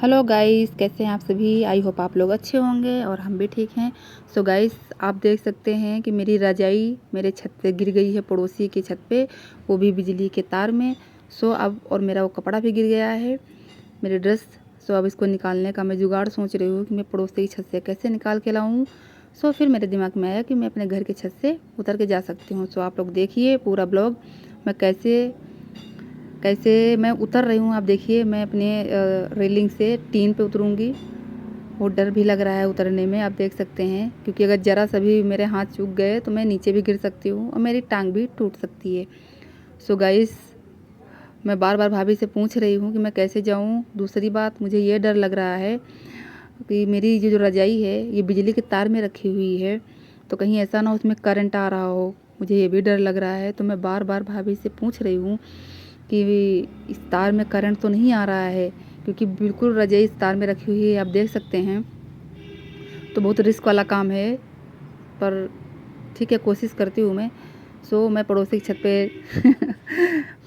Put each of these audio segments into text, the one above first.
Hello guys, कैसे हैं आप सभी। आई होप आप लोग अच्छे होंगे और हम भी ठीक हैं। सो गाइस, आप देख सकते हैं कि मेरी रजाई मेरे छत पे गिर गई है, पड़ोसी की छत पे, वो भी बिजली के तार में। सो अब और मेरा वो कपड़ा भी गिर गया है, मेरी ड्रेस। सो अब इसको निकालने का मैं जुगाड़ सोच रही हूँ कि मैं पड़ोसी की छत से कैसे निकाल के लाऊँ। सो फिर मेरे दिमाग में आया कि मैं अपने घर की छत से उतर के जा सकती हूँ। सो आप लोग देखिए पूरा ब्लॉग, मैं कैसे कैसे मैं उतर रही हूँ। आप देखिए, मैं अपने रेलिंग से टीन पे उतरूँगी। बहुत डर भी लग रहा है उतरने में, आप देख सकते हैं, क्योंकि अगर ज़रा सा भी मेरे हाथ चूक गए तो मैं नीचे भी गिर सकती हूँ और मेरी टांग भी टूट सकती है। सो गाइस, मैं बार बार भाभी से पूछ रही हूँ कि मैं कैसे जाऊँ। दूसरी बात, मुझे ये डर लग रहा है कि मेरी जो रजाई है ये बिजली के तार में रखी हुई है, तो कहीं ऐसा ना उसमें करंट आ रहा हो, मुझे ये भी डर लग रहा है। तो मैं बार बार भाभी से पूछ रही हूँ कि इस तार में करंट तो नहीं आ रहा है, क्योंकि बिल्कुल रजाई इस तार में रखी हुई है, आप देख सकते हैं। तो बहुत रिस्क वाला काम है, पर ठीक है, कोशिश करती हूँ मैं। सो मैं पड़ोसी की छत पे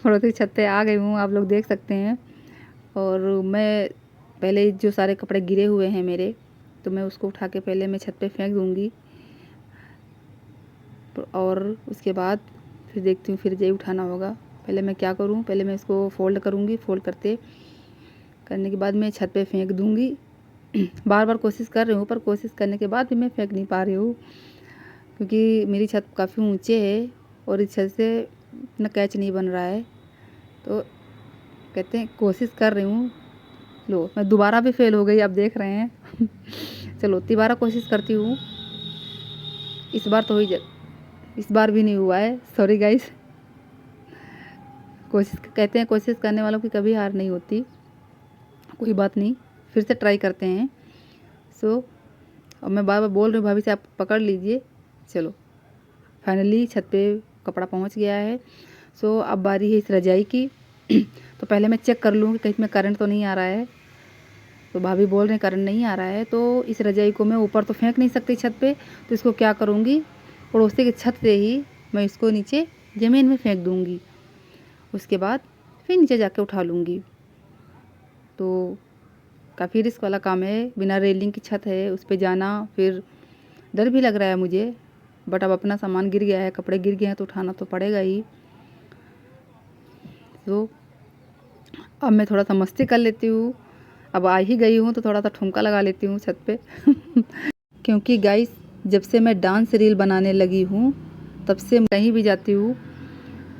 पड़ोसी की छत पे आ गई हूँ, आप लोग देख सकते हैं। और मैं पहले जो सारे कपड़े गिरे हुए हैं मेरे, तो मैं उसको उठा के पहले मैं छत पे फेंक दूँगी, और उसके बाद फिर देखती हूँ फिर जे उठाना होगा। पहले मैं क्या करूँ, पहले मैं इसको फ़ोल्ड करूँगी, फ़ोल्ड करने के बाद मैं छत पे फेंक दूँगी। बार बार कोशिश कर रही हूँ, पर कोशिश करने के बाद भी मैं फेंक नहीं पा रही हूँ, क्योंकि मेरी छत काफ़ी ऊंचे है और इस छत से इतना कैच नहीं बन रहा है। तो कहते हैं कोशिश कर रही हूँ। लो, मैं दोबारा भी फेल हो गई, आप देख रहे हैं। चलो दोबारा कोशिश करती हूँ। इस बार तो हुई, इस बार भी नहीं हुआ है, सॉरी गाइस। कोशिश, कहते हैं कोशिश करने वालों की कभी हार नहीं होती। कोई बात नहीं, फिर से ट्राई करते हैं। सो अब मैं बार बार बोल रही हूँ भाभी से, आप पकड़ लीजिए। चलो, फाइनली छत पे कपड़ा पहुँच गया है। सो अब बारी है इस रजाई की। तो पहले मैं चेक कर लूँ कि कहीं में करंट तो नहीं आ रहा है। तो भाभी बोल रहे हैं करंट नहीं आ रहा है, तो इस रजाई को मैं ऊपर तो फेंक नहीं सकती छत पे, तो इसको क्या करूँगी, पड़ोसी की छत से ही मैं इसको नीचे ज़मीन में फेंक दूँगी। उसके बाद फिर नीचे जाके उठा लूँगी। तो काफ़ी रिस्क वाला काम है, बिना रेलिंग की छत है, उस पे जाना, फिर डर भी लग रहा है मुझे। बट अब अपना सामान गिर गया है, कपड़े गिर गए हैं, तो उठाना तो पड़ेगा ही। तो अब मैं थोड़ा सा मस्ती कर लेती हूँ। अब आ ही गई हूँ तो थोड़ा सा ठुमका लगा लेती हूँ छत पे। क्योंकि गाइस, जब से मैं डांस रील बनाने लगी हूँ तब से कहीं भी जाती हूँ,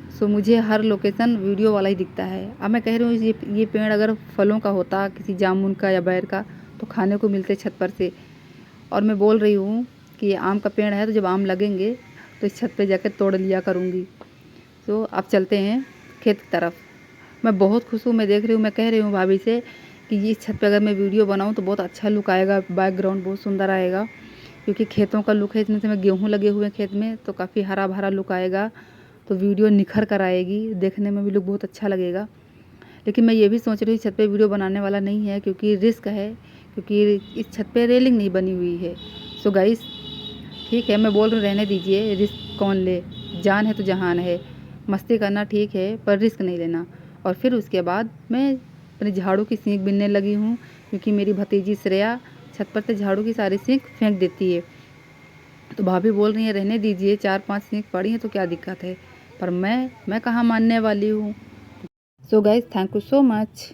सो मुझे हर लोकेशन वीडियो वाला ही दिखता है। अब मैं कह रही हूँ ये पेड़ अगर फलों का होता, किसी जामुन का या बैर का, तो खाने को मिलते छत पर से। और मैं बोल रही हूँ कि ये आम का पेड़ है, तो जब आम लगेंगे तो इस छत पे जाकर तोड़ लिया करूँगी। तो अब चलते हैं खेत की तरफ। मैं बहुत खुश हूँ, मैं देख रही हूँ, मैं कह रही हूँ भाभी से कि ये छत पे अगर मैं वीडियो बनाऊँ तो बहुत अच्छा लुक आएगा, बैकग्राउंड बहुत सुंदर आएगा, क्योंकि खेतों का लुक है। इसमें से मैं गेहूँ लगे हुए हैं खेत में, तो काफ़ी हरा भरा लुक आएगा, तो वीडियो निखर कर आएगी, देखने में भी लुक बहुत अच्छा लगेगा। लेकिन मैं ये भी सोच रही हूँ छत पे वीडियो बनाने वाला नहीं है, क्योंकि रिस्क है, क्योंकि इस छत पे रेलिंग नहीं बनी हुई है। सो गाइस, ठीक है, मैं बोल रही हूँ रहने दीजिए, रिस्क कौन ले, जान है तो जहान है। मस्ती करना ठीक है, पर रिस्क नहीं लेना। और फिर उसके बाद मैं अपने झाड़ू की सींक बिनने लगी हूँ, क्योंकि मेरी भतीजी श्रेया छत पर से झाड़ू की सारी सींक फेंक देती है। तो भाभी बोल रही है रहने दीजिए, 4-5 सींक पड़ी हैं तो क्या दिक्कत है, पर मैं कहाँ मानने वाली हूँ। So guys, thank you so much.